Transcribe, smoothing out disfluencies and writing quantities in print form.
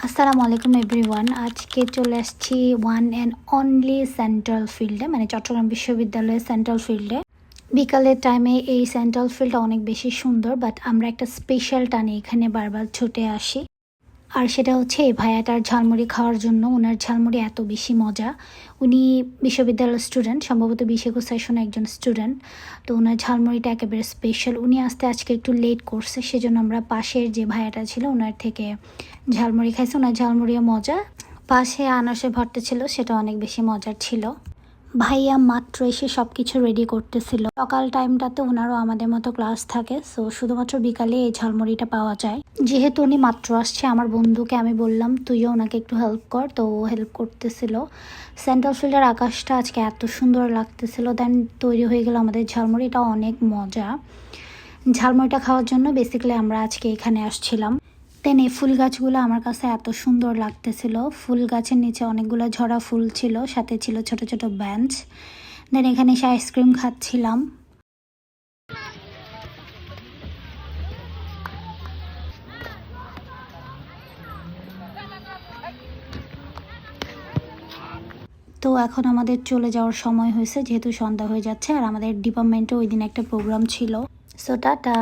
আসসালামু আলাইকুম এভরিওয়ান। আজকে চলে আসছি ওয়ান অ্যান্ড অনলি সেন্ট্রাল ফিল্ডে, মানে চট্টগ্রাম বিশ্ববিদ্যালয়ের সেন্ট্রাল ফিল্ডে। বিকালের টাইমে এই সেন্ট্রাল ফিল্ডটা অনেক বেশি সুন্দর, বাট আমরা একটা স্পেশাল টানে এখানে বারবার ছুটে আসি। আর সেটা হচ্ছে এই ভাইয়াটার ঝালমুড়ি খাওয়ার জন্য। ওনার ঝালমুড়ি এত বেশি মজা। উনি বিশ্ববিদ্যালয়ের স্টুডেন্ট, সম্ভবত 20-21 সেশনে একজন স্টুডেন্ট। তো ওনার ঝালমুড়িটা একেবারে স্পেশাল। উনি আসতে আজকে একটু লেট করছে, সেজন্য আমরা পাশের যে ভাইয়াটা ছিল ওনার থেকে ঝালমুড়ি খাইছি। ওনার ঝালমুড়িও মজা। পাশে আনারসের ভর্তা ছিল, সেটা অনেক বেশি মজার ছিল। ভাইয়া মাত্র এসে সব কিছু রেডি করতেছিল। সকাল টাইমটাতে ওনারও আমাদের মতো ক্লাস থাকে, সো শুধুমাত্র বিকালে এই ঝালমুড়িটা পাওয়া যায়। যেহেতু উনি মাত্র আসছে, আমার বন্ধুকে আমি বললাম তুইও ওনাকে একটু হেল্প কর, তো ও হেল্প করতেছিল। সেন্ট্রাল ফিল্ডের আকাশটা আজকে এত সুন্দর লাগতেছিল। দেন তৈরি হয়ে গেল আমাদের ঝালমুড়িটা, অনেক মজা। ঝালমুড়িটা খাওয়ার জন্য বেসিক্যালি আমরা আজকে এখানে আসছিলাম। দেন এই ফুল গাছগুলো আমার কাছে এত সুন্দর লাগতেছিল। ফুল গাছের নিচে অনেকগুলো ঝরা ফুল ছিল, সাথে ছিল ছোট ছোট বেঞ্চ। দেন এখানে এসে আইসক্রিম খাচ্ছিলাম। তো এখন আমাদের চলে যাওয়ার সময় হয়েছে, যেহেতু সন্ধ্যা হয়ে যাচ্ছে। আর আমাদের ডিপার্টমেন্টে ওই দিন একটা প্রোগ্রাম ছিল। So tata.